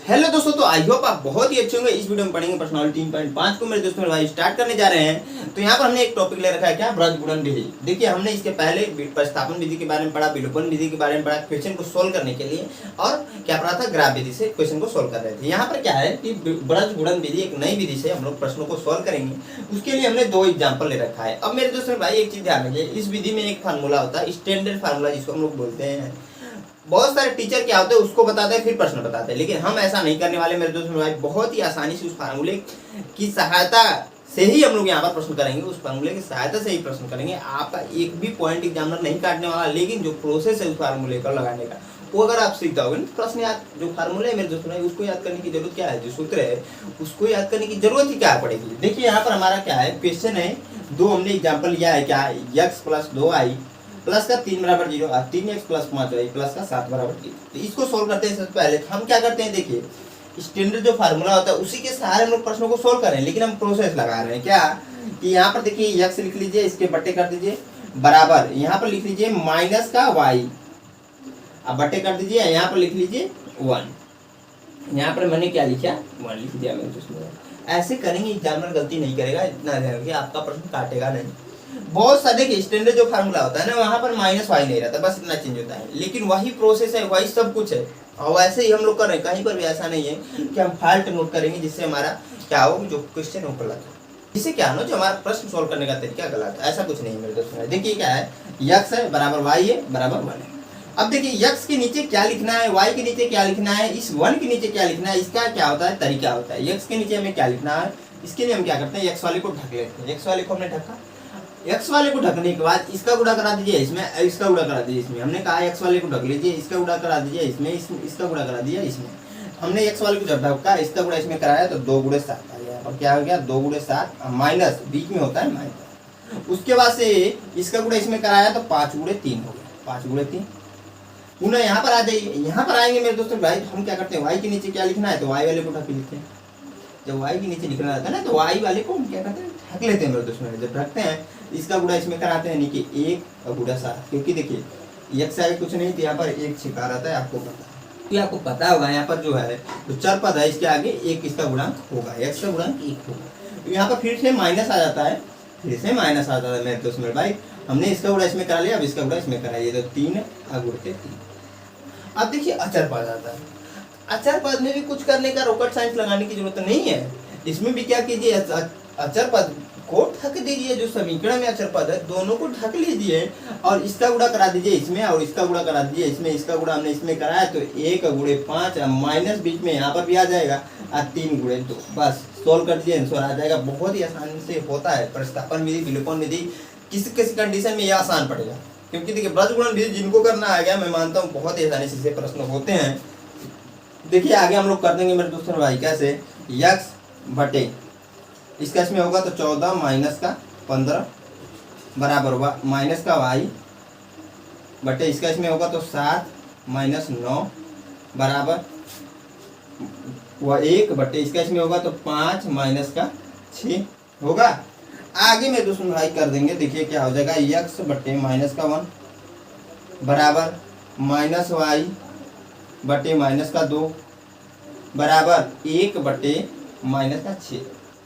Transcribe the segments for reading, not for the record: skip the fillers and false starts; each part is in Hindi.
हेलो दोस्तों, तो आई होप आप बहुत ही अच्छे होंगे। इस वीडियो में पढ़ेंगे पर्सनालिटी 3.5 को मेरे दोस्तों मेरे भाई स्टार्ट करने जा रहे हैं। तो यहाँ पर हमने एक टॉपिक ले रखा है, क्या? ब्रज गुणन विधि। देखिए, हमने इसके पहले प्रतिस्थापन विधि के बारे में पढ़ा, विलोपन विधि के बारे में पढ़ा, क्वेश्चन को सोल्व करने के लिए, और क्या पढ़ा था? ग्राफ विधि से क्वेश्चन को सोल्व कर रहे थे। यहाँ पर क्या है कि ब्रज गुणन विधि एक नई विधि से हम लोग प्रश्नों को सोल्व करेंगे। उसके लिए हमने 2 एग्जाम्पल ले रखा है। अब मेरे दोस्तों भाई एक चीज ध्यान रखिए, इस विधि में एक फार्मूला होता है, स्टैंडर्ड फार्मूला जिसको हम लोग बोलते हैं। बहुत सारे टीचर क्या होते हैं, उसको बताते हैं फिर प्रश्न बताते हैं, लेकिन हम ऐसा नहीं करने वाले मेरे दोस्तों भाई। बहुत ही आसानी से उस फार्मूले की सहायता से ही हम लोग यहाँ पर प्रश्न करेंगे, उस फार्मूले की सहायता से ही प्रश्न करेंगे। आपका एक भी पॉइंट एग्जामिनर नहीं काटने वाला, लेकिन जो प्रोसेस है उस फार्मूले का लगाने का, वो अगर आप सीख जाओगे तो प्रश्न याद, जो फार्मूले है मेरे दोस्तों भाई, उसको याद करने की जरूरत क्या है? जो सूत्र है उसको याद करने की जरूरत ही क्या पड़ेगी। देखिए यहाँ पर हमारा क्या है, क्वेश्चन है 2, हमने एग्जाम्पल लिया है, क्या है? x + 2i प्लस का 3 = 0, 3x + 5y प्लस का 7 = 3। तो इसको सोल्व करते हैं। सबसे पहले हम क्या करते हैं, देखिए स्टैंडर्ड जो फार्मूला होता है उसी के सहारे हम लोग प्रश्नों को सोल्व कर रहे हैं, लेकिन हम प्रोसेस लगा रहे हैं। क्या कि यहाँ पर देखिए x लिख लीजिए, इसके बट्टे कर दीजिए, बराबर यहाँ पर लिख लीजिए माइनस का y, अब बट्टे कर दीजिए, यहाँ पर लिख लीजिए 1। यहाँ पर मैंने क्या लिखा? 1 लिख दिया मैंने। तो ऐसे करेंगे, एग्जामिनर गलती नहीं करेगा, इतना ध्यान रखिए, आपका प्रश्न काटेगा नहीं। बहुत सा देखिए स्टैंडर्ड जो फार्मूला होता है ना, वहां पर -y नहीं रहता, बस इतना चेंज होता है, लेकिन वही प्रोसेस है, वही सब कुछ है, और वैसे ही हम लोग कर रहे हैं। कहीं पर भी ऐसा नहीं है कि हम फॉल्ट नोट करेंगे जिससे हमारा क्या हो, जो क्वेश्चन है वो गलत हो, जिससे क्या हो जो हमारा प्रश्न सोल्व करने का तरीका गलत है। ऐसा कुछ नहीं है मेरे दोस्तों। देखिए क्या है, x है बराबर y है बराबर 1 है। अब देखिए x के नीचे क्या लिखना है, y के नीचे क्या लिखना है, इस 1 के नीचे क्या लिखना है, इसका क्या होता है, तरीका होता है। x के नीचे हमें क्या लिखना है, इसके लिए हम क्या करते हैं, x वाले को ढक लेते हैं। x वाले को हमने ढका, x वाले को ढकने के बाद इसका गुणा करा दीजिए इसमें, इसका गुणा करा दीजिए इसमें। हमने कहा x वाले को ढक लीजिए, इसका गुणा करा दीजिए इसमें, इसका गुणा करा दिया इसमें। हमने x वाले को जब ढका, इसका गुणा इसमें कराया तो 2 × 7 आ गया। और क्या हो गया, 2 × 7 माइनस बीच में होता है माइनस। उसके बाद से इसका गुणा इसमें कराया तो 5 × 3 हो गया, 5 × 3। पुनः यहाँ पर आ जाइए, यहाँ पर आएंगे मेरे दोस्तों भाई, हम क्या करते हैं, y के नीचे क्या लिखना है तो y वाले को ढक लिखते हैं। जब y के नीचे लिखना रहता है ना, तो y वाले को हम क्या करते हैं, ढक लेते हैं मेरे दोस्तों। जब ढकते हैं, इसका गुणा इसमें कराते हैं, यानी कि 1 और गुणा 7, क्योंकि देखिए x आगे कुछ नहीं तो यहाँ पर 1 छिपा रहता है, आपको पता है, तो आपको पता होगा यहाँ पर जो है जो चर पद है इसके आगे 1 इसका गुणांक होगा, x का गुणांक 1 होगा। तो यहाँ पर फिर से माइनस आ जाता है, फिर से माइनस आ जाता है मेरे दोस्तों भाई। हमने इसका गुणा इसमें करा लिया, अब इसका गुणा इसमें कराइए तो 3 × 3। अब देखिए अचर पद आता है, अचर पद में भी कुछ करने का रॉकेट साइंस लगाने की जरूरत नहीं है। इसमें भी क्या कीजिए, अचर पद को ढक दीजिए, जो समीकरण में अचर पद है दोनों को ढक लीजिए, और इसका गुणा करा दीजिए इसमें, और इसका गुणा करा दीजिए इसमें। इसका गुणा हमने इसमें कराया तो 1 × 5, माइनस बीच में यहाँ पर भी आ जाएगा, और 3 × 2। बस सोल्व कर दीजिए, आंसर आ जाएगा। बहुत ही आसानी से होता है प्रतिस्थापन विधि, विलोपन विधि। किसी किसी कंडीशन में यह आसान पड़ेगा, क्योंकि देखिए ब्रज गुणन विधि जिनको करना आ गया, मैं मानता हूँ बहुत ही आसानी से प्रश्न होते हैं। देखिए आगे हम लोग कर देंगे मेरे दोस्तों भाई, कैसे, x बटे इसका इसमें होगा तो 14 माइनस का 15 बराबर माइनस का y बटे इसका इसमें होगा तो 7 माइनस 9 बराबर 1 बटे इसका इसमें होगा तो 5 माइनस का 6 होगा। आगे में दोस्तों भाई कर देंगे, देखिए क्या हो जाएगा, x बटे माइनस का 1 बराबर माइनस y बटे माइनस का 2 बराबर 1 बटे माइनस का 6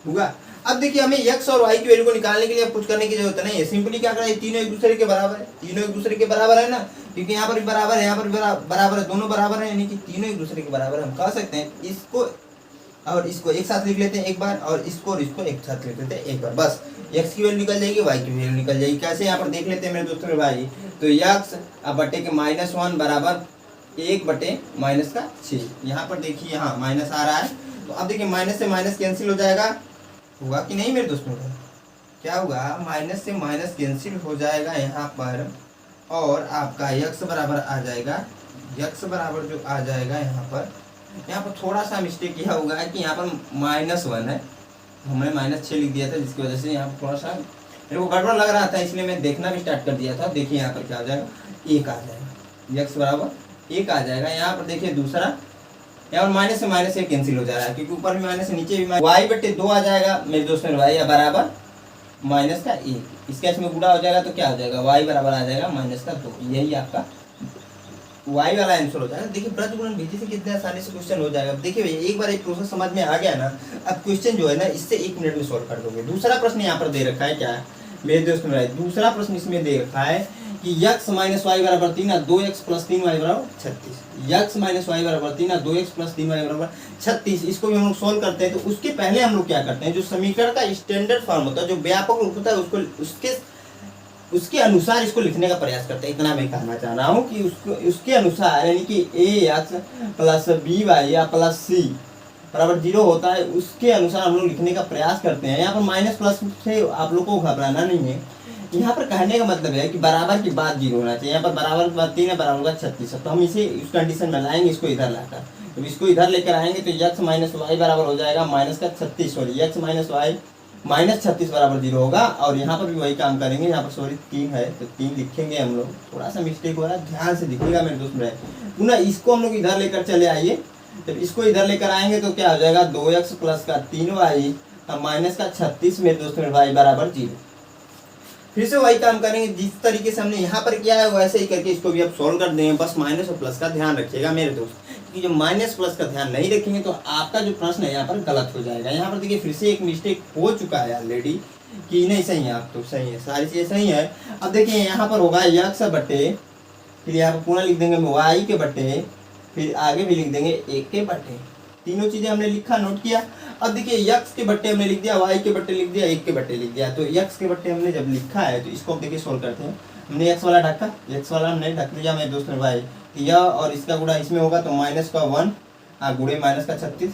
होगा। अब देखिए हमें x और y की वैल्यू को निकालने के लिए कुछ करने की जरूरत नहीं है, सिंपली क्या करें, तीनों एक दूसरे के बराबर है, तीनों एक दूसरे के बराबर है ना, क्योंकि यहाँ पर भी बराबर है, यहाँ पर भी बराबर है, दोनों बराबर है, यानी कि तीनों एक दूसरे के बराबर। हम कह सकते हैं इसको और इसको एक साथ लिख लेते हैं एक बार, और इसको एक साथ लिख लेते हैं एक बार। बस x की वैल्यू निकल जाएगी, y की वैल्यू निकल जाएगी। कैसे यहाँ पर देख लेते हैं मेरे दोस्तों भाई, तो x बटे के -1 बराबर 1 बटे माइनस का 6। यहाँ पर देखिए यहाँ माइनस आ रहा है, तो अब देखिए माइनस से माइनस कैंसिल हो जाएगा, होगा कि नहीं मेरे दोस्तों, क्या होगा, माइनस से माइनस कैंसिल हो जाएगा यहाँ पर, और आपका x बराबर आ जाएगा, x बराबर जो आ जाएगा यहाँ पर थोड़ा सा मिस्टेक यह होगा कि यहाँ पर -1 है, हमने -6 लिख दिया था, जिसकी वजह से यहाँ पर थोड़ा सा मेरे को गड़बड़ लग रहा था, इसलिए मैं देखना भी स्टार्ट कर दिया था। देखिए यहाँ पर क्या आ जाएगा, 1 आ जाएगा, x बराबर 1 आ जाएगा। यहाँ पर देखिए दूसरा, यहाँ पर माइनस से माइनस से कैंसिल हो जा रहा है, क्योंकि ऊपर भी माइनस है नीचे भी माइनस, y बटे 2 आ जाएगा मेरे दोस्तों भाई, बराबर माइनस का 1। इसका इसमें गुणा हो जाएगा तो क्या हो जाएगा, y बराबर आ जाएगा -2। यही आपका वाई वाला आंसर हो जाएगा। देखिए ब्रज गुणन विधि से कितने आसानी से क्वेश्चन हो जाएगा। देखिए भैया एक बार एक प्रोसेस समझ में आ गया ना, अब क्वेश्चन जो है ना इससे 1 मिनट में सॉल्व कर दोगे। दूसरा प्रश्न यहाँ पर दे रखा है क्या मेरे दोस्त मेरा, दूसरा प्रश्न इसमें दे रखा है कि x माइनस वाई बराबर 3 और 2x प्लस 3y बराबर 36। x माइनस वाई बराबर 3 और 2x प्लस 3y बराबर 36, इसको भी हम लोग सोल्व करते हैं। तो उसके पहले हम लोग क्या करते हैं, जो समीकरण का स्टैंडर्ड फॉर्म होता है, जो व्यापक रूप होता है, उसको उसके अनुसार इसको लिखने का प्रयास करते हैं। इतना मैं कहना चाह रहा हूँ कि उसके अनुसार, यानी कि ax प्लस by या प्लस c बराबर 0 होता है, उसके अनुसार हम लोग लिखने का प्रयास करते हैं। यहाँ पर माइनस प्लस से आप लोग को घबराना नहीं है। यहाँ पर कहने का मतलब है कि बराबर के बाद 0 होना चाहिए। यहाँ पर बराबर के बाद 3 है, बराबर का 36 है, तो हम इसे उस कंडीशन में लाएंगे, इसको इधर लाकर। तो इसको इधर लेकर आएंगे तो x माइनस वाई बराबर हो जाएगा माइनस का 36, sorry x minus y minus 36 बराबर 0 होगा। और यहाँ पर भी वही काम करेंगे, यहाँ पर सॉरी 3 है तो 3 लिखेंगे हम लोग, थोड़ा सा मिस्टेक हो रहा है, ध्यान से दिखेगा मेरे दोस्त मेरे। पुनः इसको हम लोग इधर लेकर चले आइए। जब इसको इधर लेकर आएंगे तो क्या हो जाएगा 2x प्लस का 3y माइनस का 36 मेरे दोस्त मेरे y बराबर 0। फिर से वही काम करेंगे, जिस तरीके से हमने यहाँ पर किया है वैसे ही करके इसको भी आप सोल्व कर देंगे। बस माइनस और प्लस का ध्यान रखिएगा मेरे दोस्त, क्योंकि जो माइनस प्लस का ध्यान नहीं रखेंगे तो आपका जो प्रश्न है यहाँ पर गलत हो जाएगा। यहाँ पर देखिए फिर से एक मिस्टेक हो चुका है ऑलरेडी, कि नहीं सही है, आप तो सही है, सारी चीजें सही है। अब देखिए यहाँ पर होगा x बटे, फिर यहाँ पर पूरा लिख देंगे y के बटे, फिर आगे भी लिख देंगे 1 के बटे। तीनों चीजें हमने लिखा, नोट किया। अब देखिए x के बट्टे हमने लिख दिया, y के बट्टे लिख दिया, 1 के बट्टे लिख दिया। तो x के बट्टे हमने जब लिखा है तो इसको देखिए सोल्व करते हैं। हमने x वाला ढका, x वाला हमने ढक दिया मेरे दोस्त मेरे भाई। यह और इसका गुणा इसमें होगा तो माइनस का 1 गुणे माइनस का 36,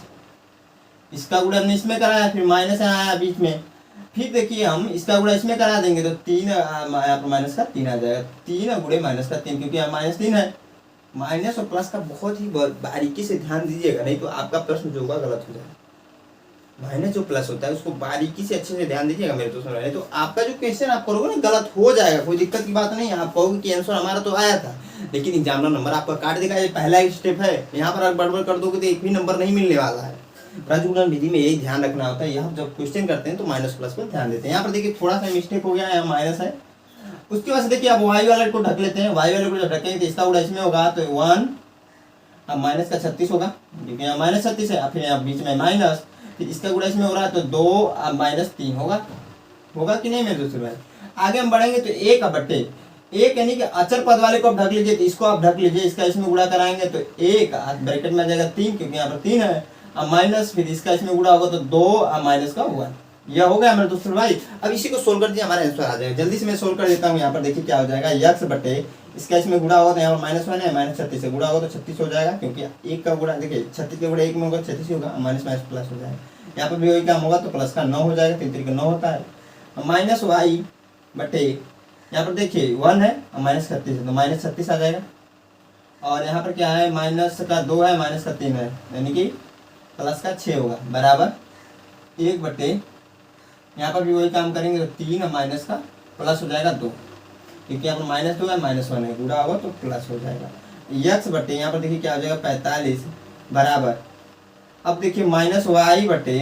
इसका गुणा हमने इसमें कराया, फिर माइनस आया बीच में। फिर देखिए हम इसका गुणा इसमें करा देंगे तो 3 यहाँ पर माइनस का 3 आ जाएगा, 3 गुणे माइनस का 3, क्योंकि यहाँ माइनस 3 है। माइनस और प्लस का बहुत ही बारीकी से ध्यान दीजिएगा, नहीं तो आपका प्रश्न जो होगा गलत हो जाएगा। माइनस जो प्लस होता है उसको बारीकी से अच्छे से ध्यान दीजिएगा मेरे दोस्तों, नहीं तो आपका जो क्वेश्चन आप करोगे ना गलत हो जाएगा। कोई दिक्कत की बात नहीं है, आप कहोगे कि आंसर हमारा तो आया था, लेकिन एग्जामिनर नंबर आपका काट देगा। ये पहला एक स्टेप है, यहाँ पर आप गड़बड़ कर दोगे तो एक भी नंबर नहीं मिलने वाला है। ब्रजगुणन विधि में यही ध्यान रखना होता है। यहाँ जब क्वेश्चन करते हैं तो माइनस प्लस पर ध्यान देते हैं। यहाँ पर देखिए थोड़ा सा मिस्टेक हो गया, यहाँ माइनस है। उसके बाद देखिए आप वाई वाले को ढक लेते हैं, वाई वाले को जब ढकेंगे तो इसका गुणा इसमें होगा तो 1 अब माइनस का 36 होगा, क्योंकि यहाँ माइनस 36 है, फिर यहाँ बीच में माइनस, फिर इसका गुणा इसमें हो रहा है तो 2 अब माइनस 3 होगा कि नहीं मेरे दोस्तों भाई। आगे हम बढ़ेंगे तो 1 अब बट्टे 1, यानी कि अचर पद वाले को आप ढक लीजिए, तो इसको आप ढक लीजिए, इसका इसमें गुणा कराएंगे तो 1 ब्रैकेट में आ जाएगा 3, क्योंकि यहाँ पर 3 है, अब माइनस, फिर इसका इसमें गुणा होगा तो 2 अब माइनस का 1। यह हो गया मेरे दोस्तों भाई। अब इसी को सोल्व कर दिया, हमारा आंसर आ जाएगा। जल्दी से मैं सोल्व कर देता हूँ। यहाँ पर देखिए क्या हो जाएगा, x बटे इसका इसमें गुणा होगा तो यहाँ पर -1 है, माइनस 36 से गुणा होगा तो 36 हो जाएगा, क्योंकि 1 का गुणा देखिए 36 के गुणा 1 में होगा 36 होगा, माइनस माइनस प्लस हो जाएगा। यहाँ पर भी वही काम होगा तो प्लस का 9 हो जाएगा, 3 3 का 9 होता है, माइनस वाई बटे यहाँ पर देखिए 1 है और माइनस 36 है तो माइनस 36 आ जाएगा। और यहाँ पर क्या है, माइनस का 2 है, माइनस का 3 है, यानी कि प्लस का 6 होगा, बराबर 1 बटे यहाँ पर भी वही काम करेंगे तो 3 और माइनस का प्लस हो जाएगा 2, क्योंकि यहाँ पर -2 है, -1 है, गुणा होगा तो प्लस हो जाएगा। x बटे यहाँ पर देखिए क्या हो जाएगा 45 बराबर, अब देखिए माइनस वाई बटे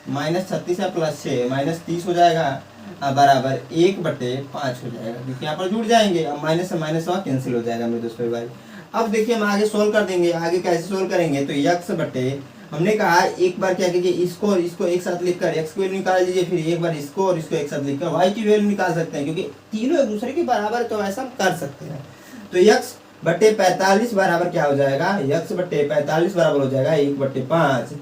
-36 है प्लस 6 -30 हो जाएगा, बराबर 1 बटे 5 हो जाएगा, क्योंकि यहाँ पर जुड़ जाएंगे, अब माइनस से माइनस हुआ कैंसिल हो जाएगा मेरे दोस्तों भाई। अब देखिए हम आगे सोल्व कर देंगे। आगे कैसे सोल्व करेंगे तो x बटे हमने कहा एक बार क्या कीजिए, इसको और इसको एक साथ लिखकर x की वैल्यू निकाल लीजिए, फिर एक बार इसको और इसको एक साथ लिखकर y की वैल्यू निकाल सकते हैं, क्योंकि तीनों एक दूसरे के बराबर, तो ऐसा हम कर सकते हैं। तो x बटे 45 बराबर क्या हो जाएगा, x बटे 45 बराबर हो जाएगा 1 बटे 5,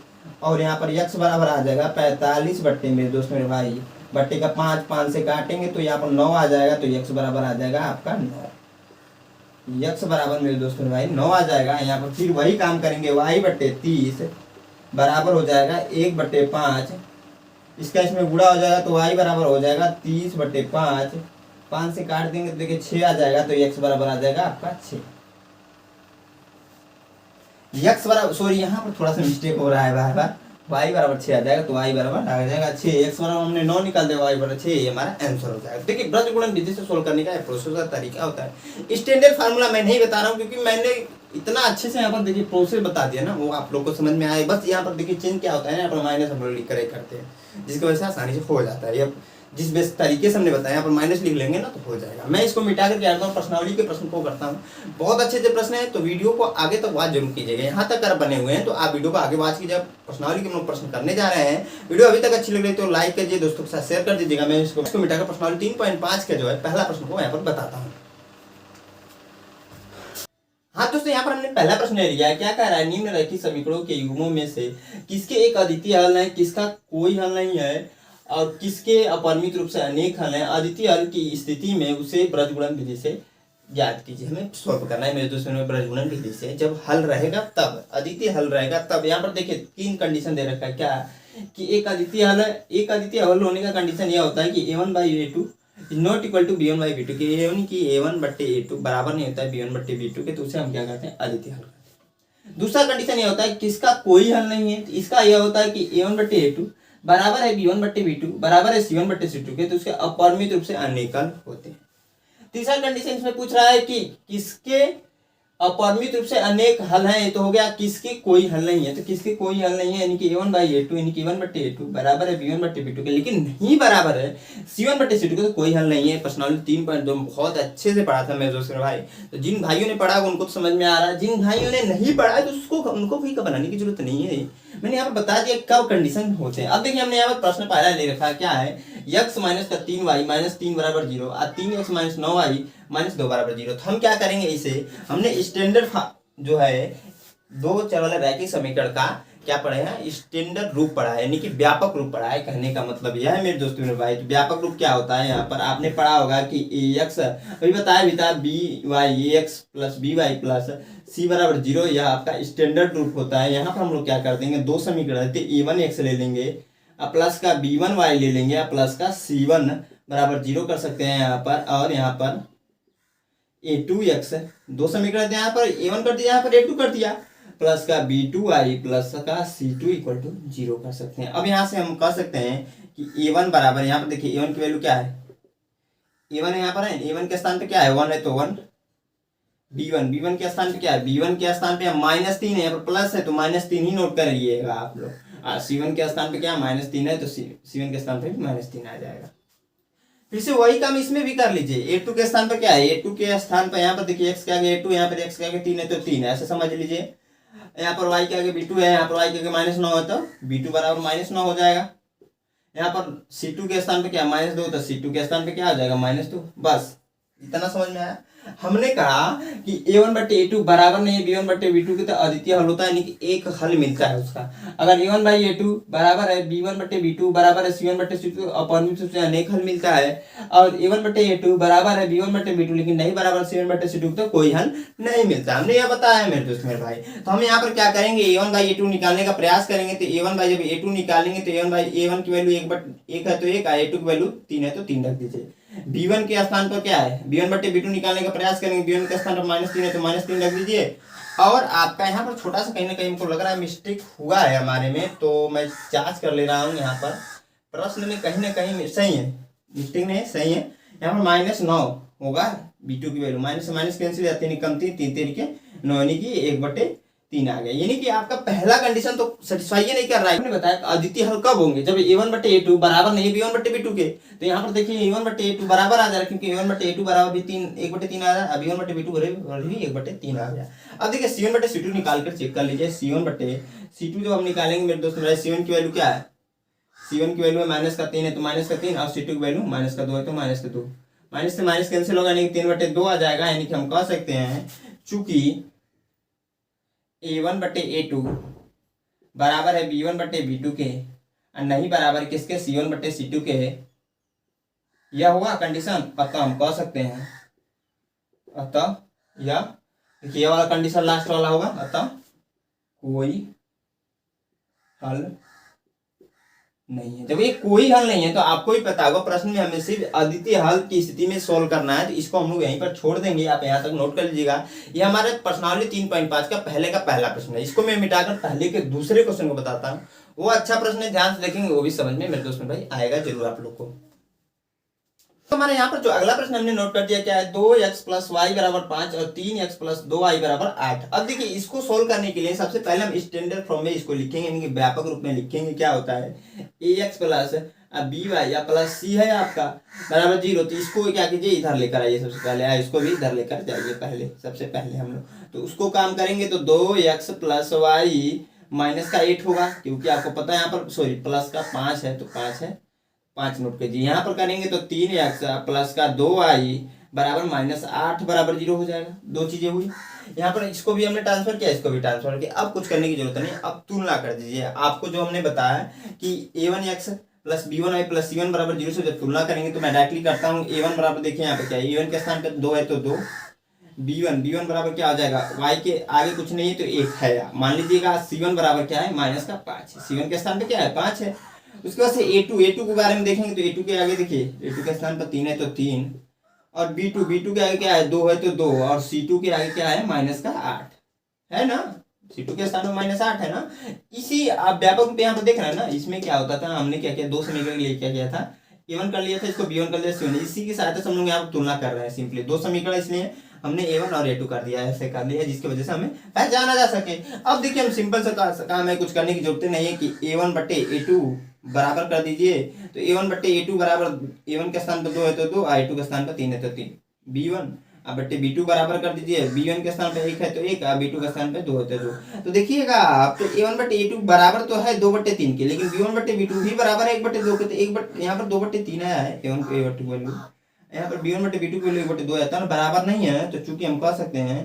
और यहाँ पर x बराबर आ जाएगा 45 बट्टे मेरे दोस्त मेरे भाई, बट्टे का 5 से काटेंगे तो यहाँ पर 9 आ जाएगा, तो x बराबर आ जाएगा आपका 9, x बराबर मेरे दोस्त मेरे भाई 9 आ जाएगा। यहाँ पर फिर वही काम करेंगे, y बटे 30 बराबर हो जाएगा 1 बटे 5, इसका इसमें गुणा हो जाएगा तो y बराबर हो जाएगा 30 बटे 5 से काट देंगे तो देखिए 6 आ जाएगा, तो x बराबर आ जाएगा आपका 6। x बराबर, सॉरी यहाँ पर थोड़ा सा मिस्टेक हो रहा है बार बार, y बराबर 6 आ जाएगा, तो y बराबर आ जाएगा 6, x बराबर हमने 9 निकाल दिया, y बराबर 6, ये हमारा आंसर हो जाएगा। देखिए ब्रज गुणन विधि से सोल्व करने का प्रोसेस का तरीका होता है। स्टैंडर्ड फार्मूला मैं नहीं बता रहा हूँ, क्योंकि मैंने इतना अच्छे से यहाँ पर देखिए प्रोसेस बता दिया ना, वो आप लोग को समझ में आए। बस यहाँ पर देखिए चेंज क्या होता है ना, यहाँ पर माइनस हम लोग लिख कर करते हैं, जिसकी वजह से आसानी से हो जाता है। ये जिस बेस तरीके से हमने बताया, यहाँ पर माइनस लिख लेंगे ना तो हो जाएगा। मैं इसको मिटा करके आता हूँ, प्रश्नावली के प्रश्न को करता हूँ। बहुत अच्छे अच्छे प्रश्न है, तो वीडियो को आगे तक वॉच जरूर कीजिएगा। यहाँ तक अगर बने हुए हैं तो आप वीडियो को आगे वॉच कीजिएगा। प्रश्नावली के हम लोग प्रश्न करने जा रहे हैं। वीडियो अभी तक अच्छी लग रही तो लाइक कीजिए, दोस्तों के साथ शेयर कर दीजिएगा। मैं इसको मिटाकर प्रश्नावली 3.5 का जो है पहला प्रश्न को यहाँ पर बताता हूँ। हाँ दोस्तों, यहाँ पर हमने पहला प्रश्न ले लिया है। क्या कह रहा है, निम्नलिखित समीकरणों के युग्मों में से किसके एक अद्वितीय हल है, किसका कोई हल नहीं है, और किसके अपरिमित रूप से अनेक हल हैं। अद्वितीय हल की स्थिति में उसे ब्रजगुणन विधि से ज्ञात कीजिए। हमें सॉल्व करना है मेरे दोस्तों में ब्रजगुणन विधि से। जब हल रहेगा तब, अद्वितीय हल रहेगा तब। यहाँ पर देखिए 3 कंडीशन दे रखा है। क्या कि एक अद्वितीय हल है। एक अद्वितीय हल होने का कंडीशन यह होता है कि a1/a2 is not equal to b1/b2 कि a1/a2 बराबर नहीं होता है b1/b2 के, तो उसे हम क्या कहते हैं, अद्वितीय हल कहते हैं। दूसरा कंडीशन यह होता है किसका कोई हल नहीं है। इसका यह होता है कि a1/a2 बराबर है b1/b2 बराबर है c1/c2 के, तो उसके अपरिमित रूप से अनेक हल होते हैं। तीसरा कंडीशन इसमें पूछ रहा है कि किसके अपरिमित रूप से अनेक हल हैं। ये तो हो गया किसके कोई हल नहीं है, तो किसके कोई हल नहीं है यानी कि a1/a2 यानी कि a1/a2 बराबर है b1/b2 के, लेकिन नहीं बराबर है c1/c2 के, तो कोई हल नहीं है। प्रश्नावली 3.2 बहुत अच्छे से पढ़ा था मेरे दोस्तों भाई। तो जिन भाइयों ने पढ़ा उनको तो समझ में आ रहा है, जिन भाइयों ने नहीं पढ़ा तो उसको उनको भी बनाने की जरूरत नहीं है। मैंने यहाँ पर बता दिया कब कंडीशन होते हैं। अब देखिए हमने यहाँ पर प्रश्न पहला ले रखा है। क्या है, x माइनस का 3y माइनस 3 बराबर 0 और 3x माइनस 9y माइनस 2 बराबर 0। तो हम क्या करेंगे, इसे हमने स्टैंडर्ड जो है दो चर वाले रैखिक समीकरण का क्या पढ़े हैं, स्टैंडर्ड रूप पढ़ा है, यानी कि व्यापक रूप पढ़ा है। कहने का मतलब यह है मेरे दोस्तों मेरे भाई, तो व्यापक रूप क्या होता है। यहाँ पर आपने पढ़ा होगा कि ax अभी बताया भी था by ax plus by plus c बराबर 0, यह आपका स्टैंडर्ड रूप होता है। यहाँ पर हम लोग क्या कर देंगे, दो समीकरण a1x ले लेंगे प्लस का b1y ले लेंगे प्लस का c1 बराबर 0 कर सकते हैं यहाँ पर, और यहाँ पर a2x दो समीकरण यहाँ पर a1 कर दिया, यहाँ पर a2 कर दिया, प्लस का b2y प्लस का c2 इक्वल टू 0 कर सकते हैं। अब यहाँ से हम कह सकते हैं कि a1 बराबर, यहाँ पर देखिए a1 की वैल्यू क्या है, a1 यहाँ पर है, a1 के स्थान पे क्या है 1 है तो 1, b1 के स्थान पे क्या है, b1 के स्थान पे -3 है, यहाँ पर प्लस है तो -3 ही नोट कर लीजिएगा आप लोग। c1 के स्थान पे क्या -3 है तो c1 के स्थान पे -3 आ जाएगा। फिर से वही काम इसमें भी कर लीजिए। a2 के स्थान पर क्या है, a2 के स्थान पर यहाँ पर देखिए x के आगे a2, यहाँ पर x के आगे 3 है तो 3 है, ऐसे समझ लीजिए। यहाँ पर y के आगे b2 है, यहाँ पर y के आगे -9 है तो b2 बराबर -9 हो जाएगा। यहाँ पर c2 के स्थान पे क्या -2 तो c2 के स्थान पे क्या आ जाएगा -2। बस इतना समझ में आया। हमने कहा कि a1/a2 बराबर नहीं है b1/b2 के, तो अद्वितीय हल होता है, यानी कि एक हल मिलता है उसका। अगर a1/a2 बराबर है b1/b2 बराबर है c1/c2 अपरिमित रूप से अनेक हल मिलता है, और a1/a2 बराबर है b1/b2 लेकिन नहीं बराबर c1/c2 तो कोई हल नहीं मिलता। हमने यह बताया है मेरे दोस्त मेरे भाई। तो हम यहाँ पर क्या करेंगे, a1/a2 निकालने का प्रयास करेंगे। तो जब a2 निकालेंगे तो a1 की वैल्यू 1 है तो 1, a2 की वैल्यू 3 है तो 3 रख दीजिए। b1 के स्थान पर क्या है, b1/b2 निकालने का प्रयास करेंगे, b1 के स्थान पर -3 है तो -3 रख दीजिए। और आपका यहाँ पर छोटा सा कहीं ना कहीं हमको लग रहा है मिस्टेक हुआ है हमारे में, तो मैं जांच कर ले रहा हूँ। यहाँ पर प्रश्न में कहीं ना कहीं सही है, मिस्टेक नहीं है, सही है। यहाँ पर -9 होगा b2 की वैल्यू, माइनस से माइनस कैंसिल जाती है, कम 3 3 के 9 यानी कि 1/3 आ गया। यानी कि आपका पहला कंडीशन तो सेटिस्फाई नहीं कर रहा है। मैंने बताया अद्वितीय हल कब होंगे, जब a1/a2 बराबर नहीं b1/b2 के। तो यहाँ पर देखिए a1/a2 बराबर आ जा रहा है, क्योंकि a1/a2 बराबर भी 1/3 आ रहा है, b1/b2 भी 1/3 आ गया। अब देखिए c1/c2 निकाल कर चेक कर लीजिए। c1/c2 जो हम निकालेंगे मेरे दोस्त मेरा, c1 की वैल्यू क्या है, c1 की वैल्यू -3 है तो -3, और c2 की वैल्यू -2 है तो -2, माइनस से माइनस कैंसिल होगा, यानी 3/2 आ जाएगा। यानी कि हम कह सकते हैं चूंकि a1/a2 बराबर है b1/b2 के और नहीं बराबर किसके, c1/c2 के, यह हुआ कंडीशन। अतः हम कह सकते हैं, अतः यह देखिए ये वाला कंडीशन लास्ट वाला होगा, अतः कोई हल नहीं है। जब ये कोई हल नहीं है तो आपको ही पता होगा प्रश्न में हमें सिर्फ अद्वितीय हल की स्थिति में सोल्व करना है, तो इसको हम लोग यहीं पर छोड़ देंगे। आप यहाँ तक नोट कर लीजिएगा। ये हमारे प्रश्नावली 3.5 का पहला प्रश्न है। इसको मैं मिटाकर पहले के दूसरे क्वेश्चन को बताता हूँ। वो अच्छा प्रश्न है, ध्यान से देखेंगे वो भी समझ में मेरे दोस्त में भाई आएगा जरूर आप लोग को। तो हमारे यहाँ पर जो अगला प्रश्न हमने नोट कर दिया क्या है, 2x प्लस वाई बराबर 5 और 3x प्लस 2y बराबर 8। अब देखिए इसको सोल्व करने के लिए सबसे पहले हम स्टैंडर्ड फॉर्म में इसको लिखेंगे, यानी कि व्यापक रूप में लिखेंगे। क्या होता है, ax प्लस by या प्लस c है आपका बराबर 0। तो इसको क्या कीजिए, इधर लेकर आइए। सबसे पहले इसको भी इधर लेकर जाइए। पहले सबसे पहले हम लोग तो उसको काम करेंगे। तो 2x प्लस वाई माइनस का 8 होगा, क्योंकि आपको पता है यहाँ पर सॉरी प्लस का 5 है, तो 5 है, 5 नोट कीजिए। यहाँ पर करेंगे तो 3x प्लस का 2y बराबर माइनस 8 बराबर 0 हो जाएगा। दो चीजें हुई। यहाँ पर इसको भी हमने ट्रांसफर किया, इसको भी ट्रांसफर किया। अब कुछ करने की जरूरत नहीं, अब तुलना कर दीजिए। आपको जो हमने बताया कि a1x plus b1y plus c1 बराबर 0 से जब तुलना करेंगे तो मैं डायरेक्टली करता हूँ। a1 बराबर देखिए यहाँ पे क्या है, a1 के स्थान पे 2 है तो 2, b1 बराबर क्या हो जाएगा, y के आगे कुछ नहीं है तो 1 है। मान लीजिएगा c1 बराबर क्या है, माइनस का 5। c1 के स्थान पे क्या है, 5 है। उसके बाद से a2 के बारे में देखेंगे तो a2 के आगे देखिए, a2 के स्थान पर 3 है तो 3, और b2 के आगे क्या है, 2 है तो 2, और c2 के आगे क्या है, माइनस का 8 है ना। c2 के स्थान में माइनस 8 है ना। इसी आप व्यापक रूप यहाँ पर देख रहे हैं ना। इसमें क्या होता था, हमने क्या किया, 2 समीकरण के लिए क्या किया था, a1 कर लिया था, इसको b1 कर लिया c1। इसी की सहायता से हम लोग यहाँ पर तुलना कर रहे हैं। सिंपली 2 समीकरण, इसलिए हमने a1 और a2 कर दिया, ऐसे कर लिया, जिसकी वजह से हमें पहचाना जा सके। अब देखिए हम सिंपल सा काम है, कुछ करने की जरूरत नहीं है कि a1 बट्टे a2 बराबर कर दीजिए। तो a1 बट्टे a2 बराबर, a1 के स्थान पर 2 है तो 2, a2 के स्थान पर 3 है तो 3, b1 बट्टे b2 बराबर कर दीजिए। b1 के स्थान पर 1 है तो 1, b2 के स्थान पर 2 है तो 2। तो देखिएगा आप, तो a1 बट्टे a2 बराबर तो है 2 बट्टे 3 के, लेकिन b1 बट्टे b2 भी बराबर है 1 बट्टे 2 के। तो 1 बट्टे यहाँ पर 2 बट्टे 3 आया है, a1 को a बट्टे वैल्यू, यहाँ पर b1 बट्टे b2 की वैल्यू 1 बट्टे 2 आता है ना, बराबर नहीं है। तो चूंकि हम कह सकते हैं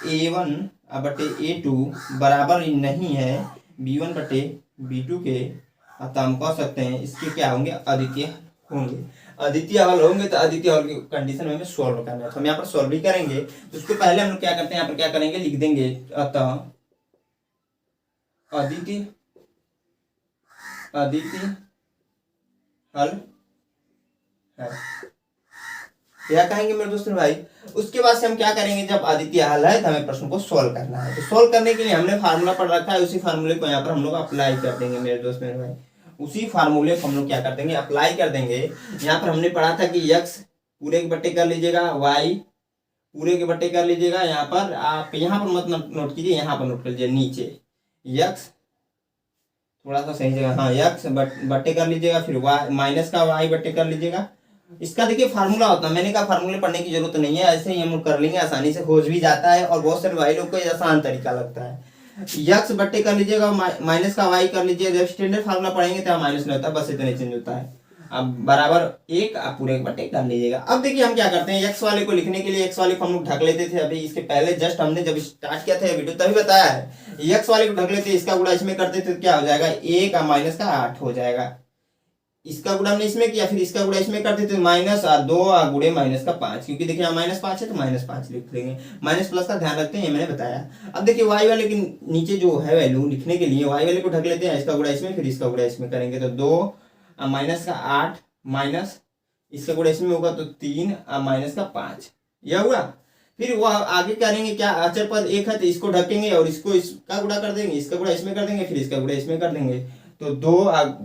a1 बट्टे a2 बराबर नहीं है b1 बट्टे b2 के, तो हम कह सकते हैं इसके क्या होंगे, अद्वितीय होंगे। अद्वितीय हल होंगे तो अद्वितीय हल की कंडीशन में हमें सॉल्व करना है। तो हम यहाँ पर सॉल्व भी करेंगे। तो उसको पहले हम लोग क्या करते हैं, यहाँ पर क्या करेंगे, लिख देंगे अतः अद्वितीय हल है, क्या कहेंगे मेरे दोस्तों भाई। उसके बाद से हम क्या करेंगे, जब अद्वितीय हल है तो हमें प्रश्न को सॉल्व करना है। तो सॉल्व करने के लिए हमने फार्मूला पढ़ रखा है, उसी फार्मूले को यहाँ पर हम लोग अप्लाई कर देंगे मेरे दोस्त मेरे भाई। उसी फार्मूले को हम लोग क्या कर देंगे, अप्लाई कर देंगे। यहाँ पर हमने पढ़ा था कि x पूरे के बट्टे कर लीजिएगा, y पूरे के बट्टे कर लीजिएगा। यहाँ पर आप यहाँ पर मत नोट कीजिए, यहाँ पर नोट कर लीजिए नीचे x थोड़ा सा सही जगह, हाँ x बट्टे कर लीजिएगा, फिर y माइनस का y बट्टे कर लीजिएगा। इसका देखिए फार्मूला होता है, मैंने कहा फार्मूले पढ़ने की जरूरत नहीं है, ऐसे ही हम लोग कर लेंगे, आसानी से खोज भी जाता है और बहुत सारे भाई लोग को आसान तरीका लगता है। यक्स बट्टे कर लीजिएगा, माइनस का वाई कर लीजिएगा। जब स्टैंडर्ड फार्मूला पढ़ेंगे तो माइनस नहीं होता, बस इतना चेंज होता है। अब बराबर 1 आप पूरे बट्टे कर लीजिएगा। अब देखिए हम क्या करते हैं, एक्स वाले को लिखने के लिए एक्स वाले को हम लोग ढक लेते थे। अभी इसके पहले जस्ट हमने जब स्टार्ट किया था वीडियो तभी बताया है, एक्स वाले को ढक लेते, इसका गुणा इसमें करते थे, क्या हो जाएगा, 1 माइनस का 8 हो जाएगा। इसका गुणा हमने इसमें किया, फिर इसका गुणा इसमें करते थे, माइनस 2 गुणे माइनस का 5, क्योंकि देखिए माइनस 5 है तो माइनस 5 लिख देंगे। माइनस प्लस का ध्यान रखते हैं, ये मैंने बताया। अब देखिए वाई वाले के नीचे जो है वैल्यू लिखने के लिए वाई वाले को ढक लेते हैं, इसका गुणा इसमें, फिर इसका गुणा इसमें करेंगे तो 2 माइनस का 8 माइनस इसका गुणा इसमें होगा तो 3 माइनस का 5, यह हुआ। फिर वह आगे करेंगे क्या, अचर पद 1 है तो इसको ढकेंगे और इसको इसका गुणा कर देंगे, इसका गुणा इसमें कर देंगे, फिर इसका गुणा इसमें कर देंगे। तो 2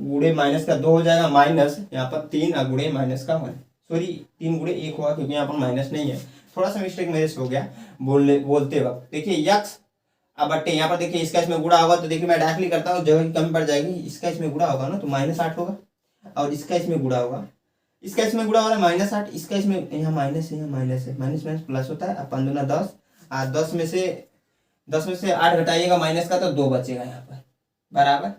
गुणे माइनस का 2 हो जाएगा, माइनस यहाँ पर 3 गुणे माइनस का 1, सॉरी 3 गुणे 1 हुआ क्योंकि यहाँ पर माइनस नहीं है, थोड़ा सा मिस्टेक मेरे से हो गया बोलते वक्त। देखिए यक्स अब बट्टे यहाँ पर देखिए इसका इसमें गुणा होगा, तो देखिए मैं डायरेक्टली करता हूँ, जगह की कमी पड़ जाएगी। इसका इसमें गुणा होगा ना तो -8 होगा, और इसका इसमें गुणा होगा, इसका इसमें गुणा हो रहा है -8, इसका इसमें यहाँ माइनस है, यहाँ माइनस है, माइनस माइनस प्लस होता है। अपन दूना 10, 10 में से 8 घटाइएगा माइनस का तो 2 बचेगा यहाँ पर, बराबर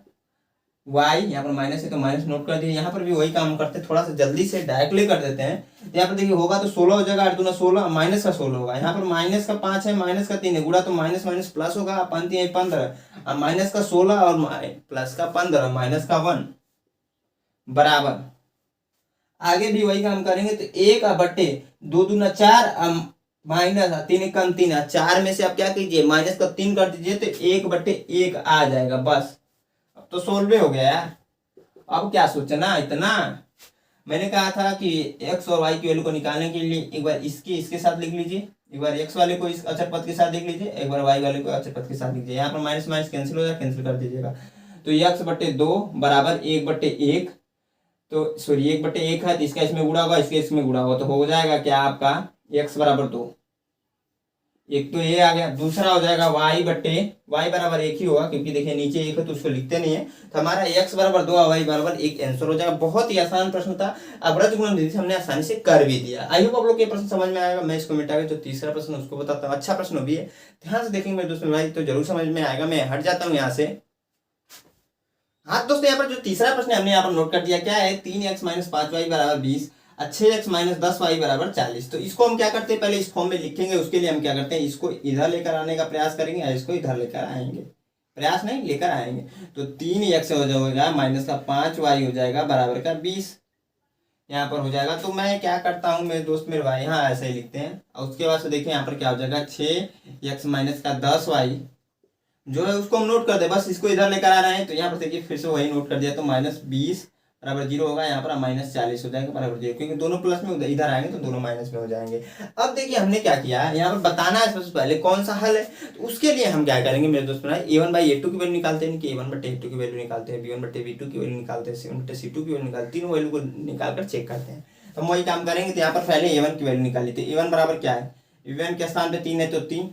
वाई यहाँ पर माइनस है तो माइनस नोट कर दिए। यहाँ पर भी वही काम करते हैं, थोड़ा सा जल्दी से डायरेक्टली कर देते हैं। यहाँ पर देखिए होगा तो 16 हो जाएगा, 8 दूना 16, माइनस का 16 होगा। यहाँ पर माइनस का 5 है, माइनस का 3 है, गुणा तो माइनस माइनस प्लस होगा, 5 3 15, माइनस का 16 और प्लस का 15, माइनस का 1 बराबर। आगे भी वही काम करेंगे तो 1 बट्टे 2 दूना 4 माइनस 3 कम 3, 4 में से आप क्या कीजिए माइनस का 3 कर दीजिए तो 1 बट्टे 1 आ जाएगा, बस अब तो सोल्व हो गया यार। अब क्या सोचना इतना, मैंने कहा था कि x और y की वैल्यू को निकालने के लिए एक बार इसके साथ लिख लीजिए, एक बार x वाले को इस अचर पद के साथ लिख लीजिए, एक बार y वाले को अचर पद के साथ लिख लीजिए। यहाँ पर माइनस माइनस कैंसिल हो जाए, कैंसिल कर दीजिएगा। तो x बट्टे 2 बराबर 1 बट्टे 1, तो सॉरी 1/1 है, तो इसका इसमें गुणा होगा, इसके इसमें गुणा होगा, तो हो जाएगा क्या आपका x बराबर 2। एक तो ये आ गया, दूसरा हो जाएगा y बराबर 1 ही होगा, क्योंकि देखिए नीचे 1 है तो उसको लिखते नहीं है, तो हमारा x बराबर 2 और y बराबर 1 आंसर हो जाएगा। बहुत ही आसान प्रश्न था, अब रजगुणन विधि से हमने आसानी से कर भी दिया। आई होप आप लोग ये प्रश्न समझ में आएगा। मैं इसको मिटा के जो तीसरा प्रश्न उसको बताता हूँ, अच्छा प्रश्न भी है, ध्यान से देखेंगे मेरे दोस्तों भाई तो जरूर समझ में आएगा। मैं हट जाता हूँ यहाँ से। हाँ दोस्तों, यहाँ पर जो तीसरा प्रश्न हमने यहाँ पर नोट कर दिया, क्या है 3x माइनस 5y बराबर 20 और 6x माइनस 10y बराबर 40। तो इसको हम क्या करते हैं, पहले इस फॉर्म में लिखेंगे, उसके लिए हम क्या करते हैं, इसको इधर लेकर आने का प्रयास करेंगे और इसको इधर लेकर आएंगे, प्रयास नहीं लेकर आएंगे। तो 3x हो जाएगा माइनस का 5y हो जाएगा बराबर का 20 यहाँ पर हो जाएगा। तो मैं क्या करता हूँ मेरे दोस्त मेरे भाई, हाँ ऐसे ही लिखते हैं। और उसके बाद से देखिए यहाँ पर क्या हो जाएगा 6x माइनस का 10y जो है उसको हम नोट कर दे, बस इसको इधर लेकर आ रहे हैं। तो यहाँ पर देखिए फिर से वही नोट कर दिया, तो -20 बराबर 0 होगा, यहाँ पर -40 हो जाएगा बराबर 0, क्योंकि दोनों प्लस में इधर आएंगे तो दोनों माइनस में हो जाएंगे। अब देखिए हमने क्या किया है, यहाँ पर बताना है सबसे पहले कौन सा हल है। तो उसके लिए हम क्या करेंगे मेरे दोस्त बनाए, a1/a2 की वैल्यू निकालते हैं, कि a1/a2 की वैल्यू निकालते हैं, b1/b2 की वैल्यू निकालते हैं, c1/c2 की वैल्यू निकालते हैं, तीनों वैल्यू को निकाल कर चेक करते हैं। तो हम वही काम करेंगे। तो यहाँ पर पहले a1 की वैल्यू निकाली थी, a1 बराबर क्या है, a1 के स्थान पे 3 है तो 3,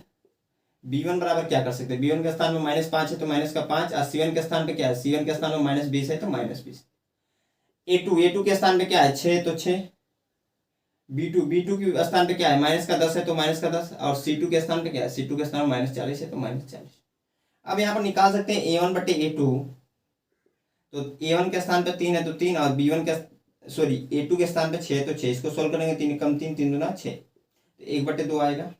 b1 बराबर क्या कर सकते हैं, b1 के स्थान में -5 है तो माइनस का 5, और c1 के स्थान पे क्या है, c1 के स्थान में -20 है तो -20, a2 के स्थान पे क्या है 6 तो 6, b2 के स्थान पे क्या है -10 है तो -10, और c2 के स्थान पे क्या है, c2 के स्थान में -40 है तो -40। अब यहाँ पर निकाल सकते हैं a1/a2, तो a1 के स्थान पे 3 है तो 3, और b1 के a2 के स्थान पे 6 है तो 6, इसको सोल्व करेंगे 3 कम 3 3 दूना 6, तो 1/2 आएगा।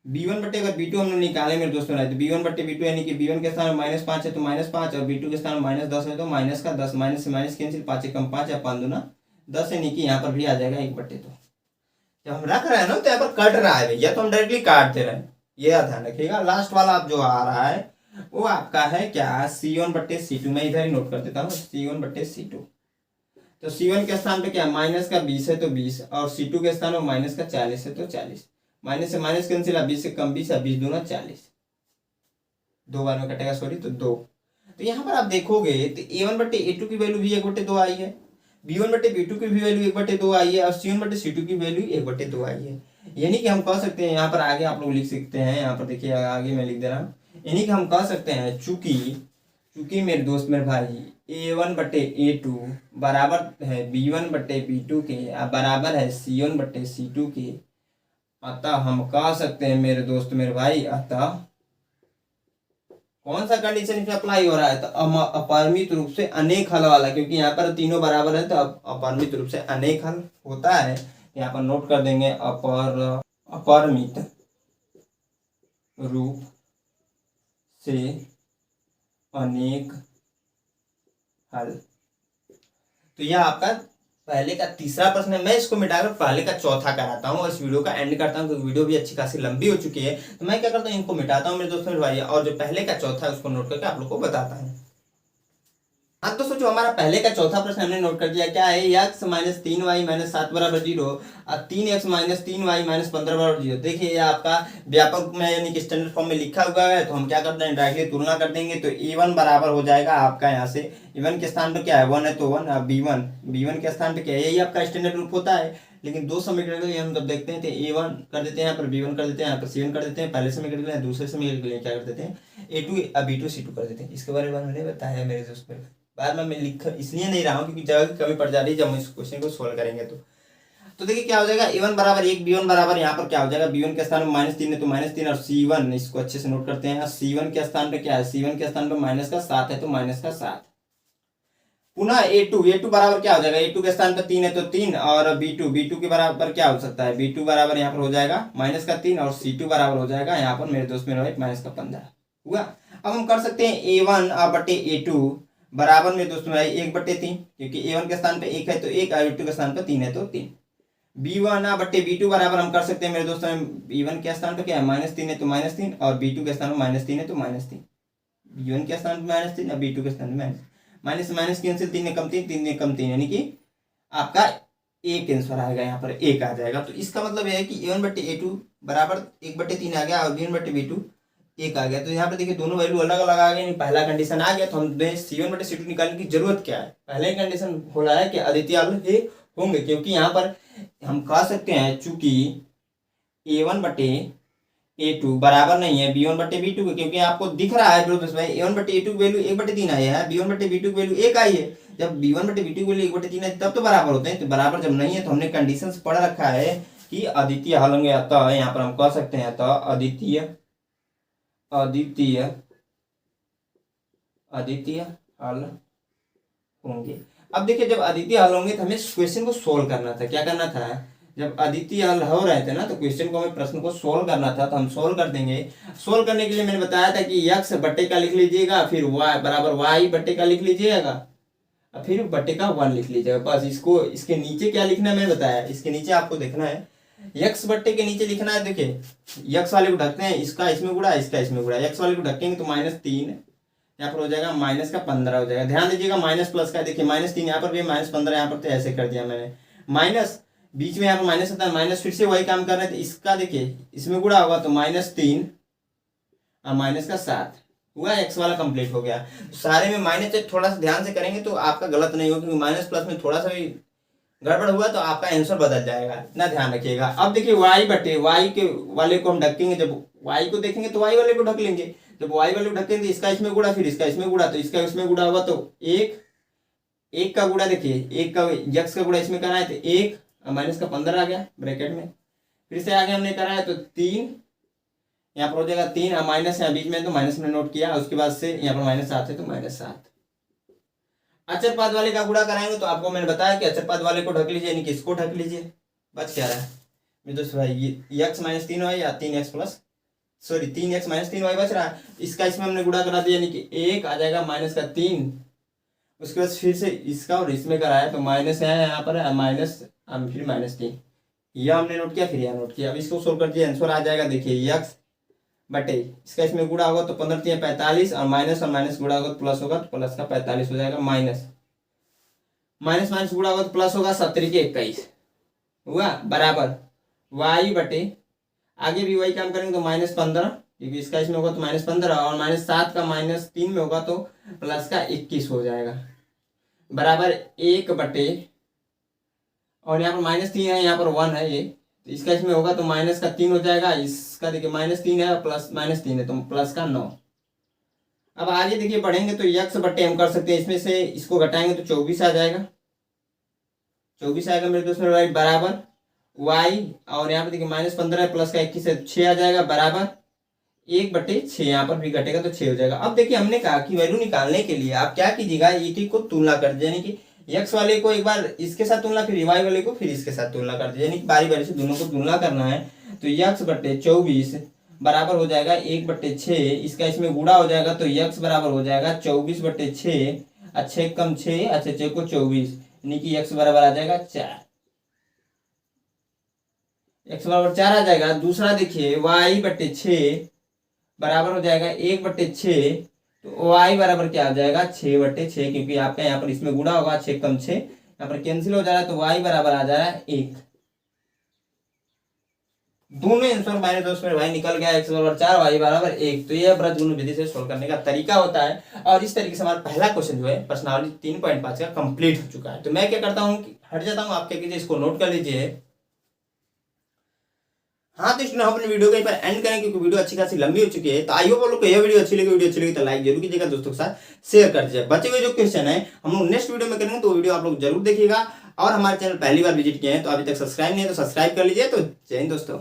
b1 बटे अगर b2 हमने निकाले मेरे दोस्तों तो b1/b2 यानी कि b1 के स्थान में -5 है तो -5, और b2 के स्थान में -10 है तो माइनस का 10, माइनस से माइनस कैंसिल, 5 कम 5 या 5 दूना 10 यानी कि यहाँ पर भी आ जाएगा 1/2। जब हम रख रहे हैं ना तो यहाँ पर कट रहा है भैया, तो हम डायरेक्टली काट दे रहे हैं, ये ध्यान रखिएगा। लास्ट वाला आप जो आ रहा है वो आपका है क्या, c1/c2, मैं इधर ही नोट कर देता हूँ, c1/c2। तो c1 के स्थान पे क्या माइनस का 20 है तो 20, और c2 के स्थान में माइनस का 40 है तो 40, माइनस से माइनस कैंसिल, 20 से कम 20, 20 दूना 40, 2 बार में कटेगा सॉरी तो 2। तो यहाँ पर आप देखोगे तो a1/a2 की वैल्यू भी 1/2 आई है, b1/b2 की भी वैल्यू 1/2 आई है, और c1/c2 की वैल्यू 1/2 आई है। यानी कि हम कह सकते हैं, यहाँ पर आगे आप लोग लिख सकते हैं, यहाँ पर देखिए आगे मैं लिख दे रहा हूँ, यानी कि हम कह सकते हैं चूंकि मेरे दोस्त मेरे भाई a1/a2 बराबर है b1/b2 के बराबर है c1/c2 के, अतः हम कह सकते हैं मेरे दोस्त मेरे भाई, अतः कौन सा कंडीशन इसमें अप्लाई हो रहा है, तो अपरिमित रूप से अनेक हल वाला, क्योंकि यहाँ पर तीनों बराबर है तो अपरिमित रूप से अनेक हल होता है। यहाँ पर नोट कर देंगे अपरिमित रूप से अनेक हल। तो यह आपका पहले का तीसरा प्रश्न है। मैं इसको मिटाकर पहले का चौथा कराता हूँ और इस वीडियो का एंड करता हूँ, क्योंकि वीडियो भी अच्छी खासी लंबी हो चुकी है। तो मैं क्या करता हूँ, इनको मिटाता हूँ मेरे दोस्तों मेरे भाई, और जो पहले का चौथा है उसको नोट करके आप लोग को बताता हूँ। हाँ दोस्तों, जो हमारा पहले का चौथा प्रश्न हमने नोट कर दिया, क्या है x माइनस 3y माइनस 7 बराबर 0 और 3x माइनस 3y माइनस 15 बराबर 0। देखिए ये आपका व्यापक में यानी कि स्टैंडर्ड फॉर्म में लिखा हुआ है, तो हम क्या करते हैं डायरेक्टली तुलना कर देंगे। तो a1 बराबर हो जाएगा आपका, यहाँ से a1 के स्थान पर क्या है 1 है तो 1, और b1 के स्थान पर क्या है, यही आपका स्टैंडर्ड रूप होता है। लेकिन दो समीकरण के लिए हम जब देखते हैं तो a1 कर देते हैं, यहाँ पर b1 कर देते हैं, यहाँ पर c1 कर देते हैं, पहले समीकरण के लिए, दूसरे समीकरण के लिए क्या कर देते हैं a2 और b2 c2 कर देते हैं। इसके बारे में मैंने बताया मेरे दोस्त में, बाद में मैं लिख इसलिए नहीं रहा हूँ क्योंकि जगह की कमी पड़ जा रही है जब हम इस क्वेश्चन को सोल्व करेंगे। तो देखिए क्या हो जाएगा, a1 बराबर 1, b1 बराबर यहाँ पर क्या हो जाएगा, b1 के स्थान में -3 है तो -3, और c1 इसको अच्छे से नोट करते हैं, c1 के स्थान पे क्या है, c1 के स्थान पे -7 है तो -7। पुनः a2 बराबर क्या हो जाएगा, a2 के स्थान पर 3 है तो 3, और b2 के बराबर क्या हो सकता है, b2 बराबर यहाँ पर हो जाएगा -3, और c2 बराबर हो जाएगा यहाँ पर मेरे दोस्त मेरे -15 हुआ। अब हम कर सकते हैं a1/a2 बराबर में दोस्तों 1/3, क्योंकि a1 के स्थान पे 1 है तो 1, और b2 के स्थान पे 3 है तो 3। b1/b2 बराबर हम कर सकते हैं मेरे दोस्तों, b1 के स्थान पे क्या है -3 है तो -3, और b2 के स्थान में -3 है तो -3। b1 के स्थान पे -3 और b2 के स्थान पे माइनस माइनस कैंसिल, 3 कम 3, 3 कम 3, यानी कि आपका एक आंसर आएगा, यहाँ पर 1 आ जाएगा। तो इसका मतलब यह है कि a1/a2 बराबर 1/3 आ गया, और b1/b2 1 आ गया। तो यहाँ पे देखिए दोनों वैल्यू अलग अलग आ गए, यानी पहला कंडीशन आ गया। तो हम C1/C2 निकालने की जरूरत क्या है, पहले ही कंडीशन बोला है कि अद्वितीय हल हे होंगे, क्योंकि यहाँ पर हम कह सकते हैं चूंकि A1/A2 बराबर नहीं है B1/B2 के, क्योंकि आपको दिख रहा है A1/A2 की वैल्यू 1/3 आई है, B1/B2 की वैल्यू 1 आई है। जब B1/B2 की वैल्यू 1/3 है तब तो बराबर होते हैं, तो बराबर जब नहीं है तो हमने कंडीशंस पढ़ रखा है कि अद्वितीय हल होंगे। अतः यहाँ पर हम कह सकते हैं अतः अद्वितीय हल होंगे। अब देखिए जब अद्वितीय हल होंगे तो हमें क्वेश्चन को सोल्व करना था। क्या करना था, जब अद्वितीय हल हो रहे थे ना तो क्वेश्चन को हमें प्रश्न को सोल्व करना था, तो हम सोल्व कर देंगे। सोल्व करने के लिए मैंने बताया था कि x बट्टे का लिख लीजिएगा, फिर y बराबर y बट्टे का लिख लीजिएगा, और फिर बट्टे का 1 लिख लीजिएगा। बस इसको इसके नीचे क्या लिखना है मैंने बताया, इसके नीचे आपको देखना है x बट्टे के नीचे लिखना है। देखिए x वाले को ढकते हैं, इसका इसमें गुड़ा, इसका इसमें गुड़ा, x वाले को ढकेंगे तो -3 यहाँ पर हो जाएगा, माइनस का 15 हो जाएगा। ध्यान दीजिएगा माइनस प्लस का, देखिए -3 यहाँ पर भी, -15 यहाँ पर, तो ऐसे कर दिया मैंने। माइनस बीच में यहाँ पर माइनस होता है, माइनस फिर से वही काम कर रहे थे, इसका देखिए इसमें गुड़ा होगा तो -3 और माइनस का 7 हुआ, एक्स वाला कंप्लीट हो गया। सारे में माइनस से थोड़ा सा ध्यान से करेंगे तो आपका गलत नहीं होगा, क्योंकि माइनस प्लस में थोड़ा सा भी गड़बड़ हुआ तो आपका आंसर बदल जाएगा, इतना ध्यान रखिएगा। अब देखिए y बटे y के वाले को हम ढकेंगे, जब y को देखेंगे तो y वाले को ढक लेंगे, जब y वाले को ढकेंगे इसका इसमें गुड़ा, फिर इसका इसमें गुड़ा, तो इसका इसमें गुड़ा होगा तो 1 का गुड़ा, देखिए 1 का x का गुड़ा इसमें कराए तो 1 माइनस का 15 आ गया ब्रैकेट में, फिर से आगे हमने कराया तो 3 यहाँ पर हो जाएगा 3 और माइनस यहाँ बीच में तो माइनस में नोट किया, उसके बाद से यहाँ पर -7 है तो -7। अचर पद वाले का गुणा कराएंगे तो आपको मैंने बताया कि अचर पद वाले को ढक लीजिए, यानी कि इसको ढक लीजिए। बच क्या रहा है मेरे दोस्त भाई, ये x -3y या 3x प्लस 3x -3y बच रहा है। इसका इसमें हमने गुणा करा दिया, यानी कि 1 आ जाएगा -3, उसके बाद फिर से इसका और इसमें कराया तो माइनस है यहाँ पर, माइनस फिर -3, यह हमने नोट किया, फिर यह नोट किया। अब इसको सोल्व कर दिए, आंसर आ जाएगा। देखिए x बटे इसका इसमें गुणा होगा तो 15 3 45 और माइनस गुणा होगा तो प्लस होगा, तो प्लस का 45 हो जाएगा, माइनस गुणा होगा तो प्लस होगा, 17 के 21 हुआ, बराबर y बटे आगे भी वही काम करेंगे तो -15, क्योंकि इसका इसमें होगा तो -15 और -7 का -3 में होगा तो प्लस का 21 हो जाएगा, बराबर 1 बटे और यहाँ पर -3 है, यहाँ पर 1 है, ये तो इसका इसमें होगा तो माइनस का 3 हो जाएगा, इसका देखिए -3 है प्लस -3 है तो प्लस का 9। अब आगे देखिए बढ़ेंगे तो x बटे हम कर सकते हैं, इसमें से इसको घटाएंगे तो 24 आ जाएगा, 24 आएगा मेरे दोस्त मेरे, बराबर y और यहाँ पर देखिए -15 है, प्लस का 21 है 6 आ जाएगा, बराबर 1 बटे 6, यहाँ पर भी घटेगा तो 6 हो जाएगा। अब देखिए हमने कहा कि वैल्यू निकालने के लिए आप क्या कीजिएगा, एक को तुलना कर दीजिए, यानी कि x वाले को एक बार इसके साथ तुलना, फिर y वाले को फिर इसके साथ तुलना कर दीजिए, यानी कि बारी बारी से दोनों को तुलना करना है। तो x बटे 24 बराबर हो जाएगा 1 बटे 6, इसका इसमें गुणा हो जाएगा तो x बराबर हो जाएगा 24 बटे 6, 6 कम 6, अच्छा 6 को 24, यानी कि x बराबर आ जाएगा 4, x बराबर 4 आ जाएगा। दूसरा देखिए y बटे 6 बराबर हो जाएगा 1 बटे 6, तो y बराबर क्या आ जाएगा 6 बटे 6, क्योंकि आपका यहाँ पर इसमें गुणा होगा, 6 कम 6 यहाँ पर कैंसिल हो जा रहा है, तो y बराबर आ जा रहा है 1। दोनों आंसर मेरे दोस्त मेरे भाई निकल गया, x बराबर 4 y बराबर 1। तो यह वृत्तगुण विधि से सोल्व करने का तरीका होता है, और इस तरीके से हमारा पहला क्वेश्चन जो है प्रश्नावली 3.5 का कंप्लीट हो चुका है। तो मैं क्या करता हूँ कि हट जाता हूँ, आप क्या कीजिए इसको नोट कर लीजिए। हाँ तो इसमें हम अपने वीडियो को पर एंड करें, क्योंकि वीडियो अच्छी खासी लंबी हो चुकी है। तो आई होप आप लोग को यह वीडियो अच्छी लगी तो लाइक जरूर कीजिएगा, दोस्तों के साथ शेयर कर दीजिए। बचे हुए जो क्वेश्चन है हम लोग नेक्स्ट वीडियो में करेंगे, तो वीडियो आप लोग जरूर देखिएगा। और हमारे चैनल पहली बार विजिट किए हैं तो अभी तक सब्सक्राइब नहीं है तो सब्सक्राइब कर लीजिए। तो जय हिंद दोस्तों।